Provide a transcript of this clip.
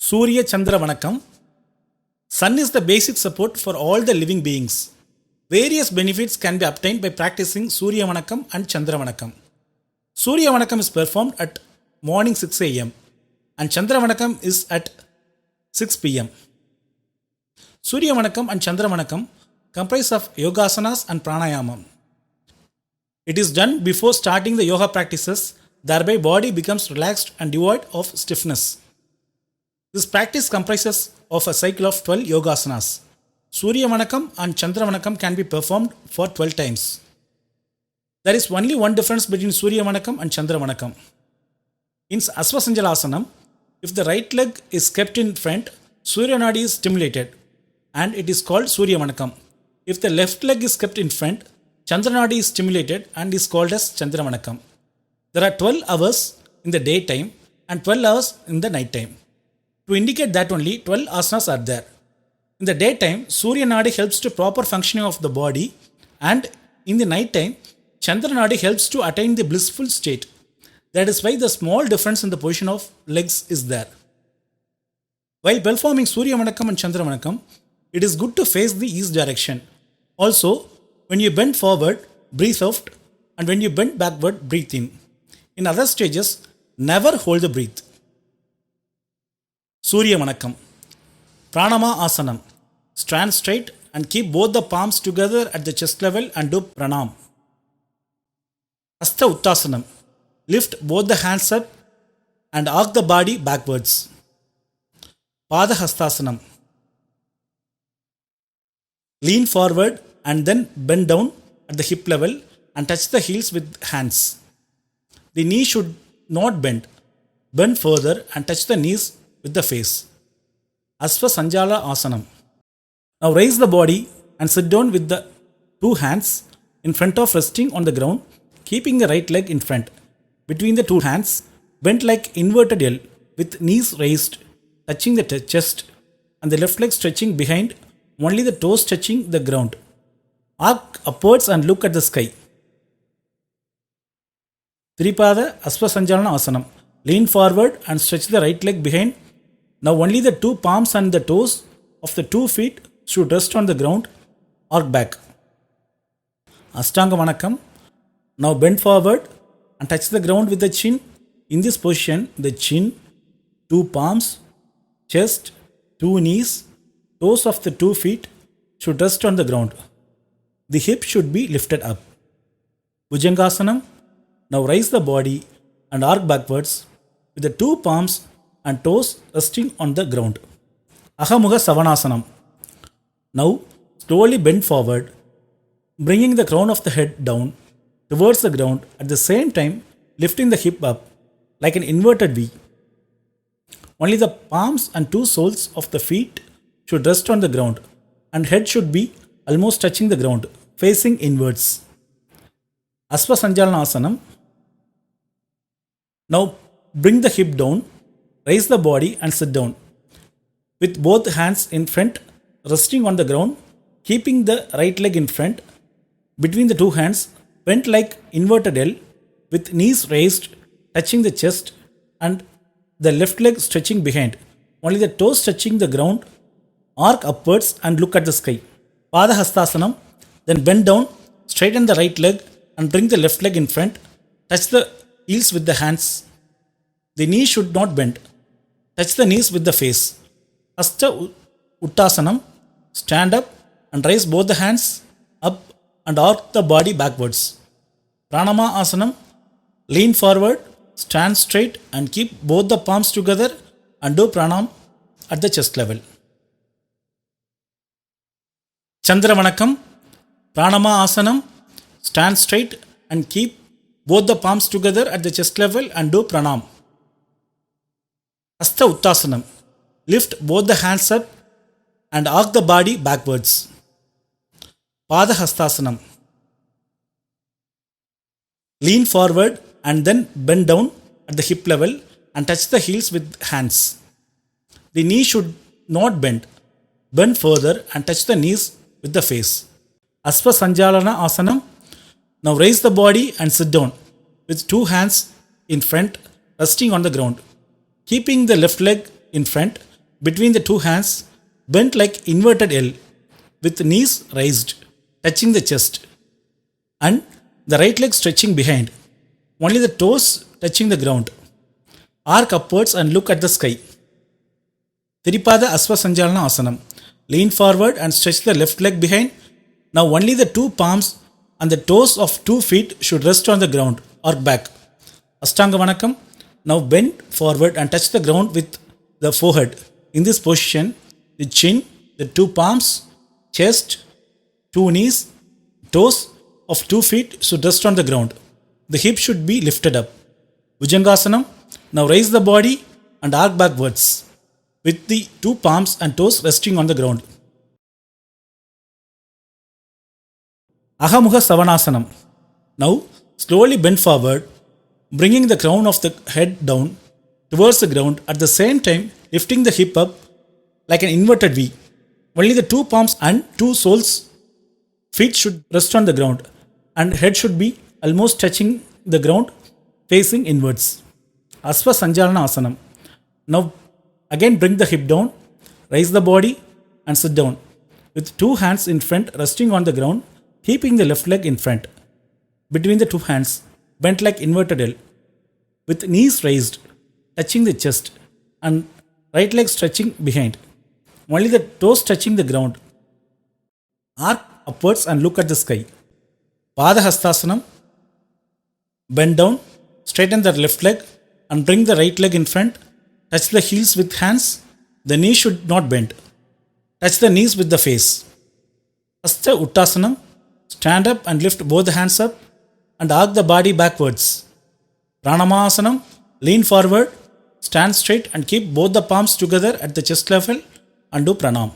Surya Chandra Vanakkam. Sun is the basic support for all the living beings. Various benefits can be obtained by practicing Surya Vanakkam and Chandra Vanakkam. Surya Vanakkam is performed at morning 6 a.m. and Chandra Vanakkam is at 6 p.m. Surya Vanakkam and Chandra Vanakkam comprise of yogasanas and pranayama. It is done before starting the yoga practices, thereby body becomes relaxed and devoid of stiffness. This practice comprises of a cycle of 12 yogasanas. Surya Vanakkam and Chandra Vanakkam can be performed for 12 times. There is only one difference between Surya Vanakkam and Chandra Vanakkam. In Asvasanjalasanam, if the right leg is kept in front, Surya Nadi is stimulated and it is called Surya Vanakkam. If the left leg is kept in front, Chandra Nadi is stimulated and is called as Chandra Vanakkam. There are 12 hours in the daytime and 12 hours in the night time. To indicate that only 12 asanas are there. In the daytime, Surya Nadi helps to proper functioning of the body, and in the night time, Chandra Nadi helps to attain the blissful state. That is why the small difference in the position of legs is there. While performing Surya Vanakkam and Chandra Vanakkam, it is good to face the east direction. Also, when you bend forward, breathe out, and when you bend backward, breathe in. In other stages, never hold the breath. Surya Vanakkam. Pranama Asanam. Stand straight and keep both the palms together at the chest level and do pranam. Hasta Uttasanam. Lift both the hands up and arc the body backwards. Pada Hastasanam. Lean forward and then bend down at the hip level and touch the heels with hands. The knee should not bend. Bend further and touch the knees with the face. Asvasanjala Asanam. Now raise the body and sit down with the two hands in front of resting on the ground, keeping the right leg in front. Between the two hands, bend like inverted L with knees raised, touching the chest, and the left leg stretching behind, only the toes touching the ground. Arc upwards and look at the sky. Tripada Asvasanjalana Asanam. Lean forward and stretch the right leg behind. Now only the two palms and the toes of the 2 feet should rest on the ground. Arc back. Ashtanga Vanakkam. Now bend forward and touch the ground with the chin. In this position, the chin, 2 palms, chest, 2 knees, toes of the 2 feet should rest on the ground. The hip should be lifted up. Bhujangasanam. Now raise the body and arc backwards with the 2 palms and toes resting on the ground. Ahamukha Savanasanam. Now slowly bend forward, bringing the crown of the head down towards the ground, at the same time lifting the hip up like an inverted V. Only the palms and 2 soles of the feet should rest on the ground and head should be almost touching the ground, facing inwards. Asvasanjalana Asanam. Now bring the hip down, raise the body and sit down. With both hands in front, resting on the ground, keeping the right leg in front. Between the 2 hands, bent like inverted L, with knees raised, touching the chest, and the left leg stretching behind. Only the toes touching the ground. Arc upwards and look at the sky. Pada Hastasanam. Then bend down, straighten the right leg and bring the left leg in front. Touch the heels with the hands. The knee should not bend. Touch the knees with the face. Hasta Uttasanam. Stand up and raise both the hands up and arc the body backwards. Pranama Asanam. Lean forward, stand straight and keep both the palms together and do pranam at the chest level. Chandra Vanakkam. Pranama Asanam. Stand straight and keep both the palms together at the chest level and do pranam. Hasta Uttasanam. Lift both the hands up and arc the body backwards. Pada Hastasanam. Lean forward and then bend down at the hip level and touch the heels with hands. The knee should not bend. Bend further and touch the knees with the face. Asvasanjalana Asanam. Now raise the body and sit down with 2 hands in front resting on the ground. Keeping the left leg in front between the two hands, bent like inverted L, with knees raised, touching the chest, and the right leg stretching behind, only the toes touching the ground. Arc upwards and look at the sky. Tripada Asva Sanjalana Asanam. Lean forward and stretch the left leg behind. Now only the two palms and the toes of 2 feet should rest on the ground or back. Ashtanga Vanakam. Now bend forward and touch the ground with the forehead. In this position, the chin, the two palms, chest, 2 knees, toes of 2 feet should rest on the ground. The hip should be lifted up. Bhujangasanam. Now raise the body and arc backwards with the 2 palms and toes resting on the ground. Ahamukha Savanasanam. Now slowly bend forward, bringing the crown of the head down towards the ground, at the same time lifting the hip up like an inverted V. Only the 2 palms and 2 soles feet should rest on the ground, and head should be almost touching the ground, facing inwards. Asva Sanjalana Asanam. Now again bring the hip down, raise the body and sit down with 2 hands in front resting on the ground, keeping the left leg in front. Between the 2 hands, bent like inverted L, with knees raised, touching the chest, and right leg stretching behind, only the toes touching the ground. Arc upwards and look at the sky. Padahastasana. Bend down, straighten the left leg and bring the right leg in front. Touch the heels with hands. The knees should not bend. Touch the knees with the face. Hasta Uttasana. Stand up and lift both the hands up and arc the body backwards. Pranamasanam. Lean forward, stand straight and keep both the palms together at the chest level and do pranam.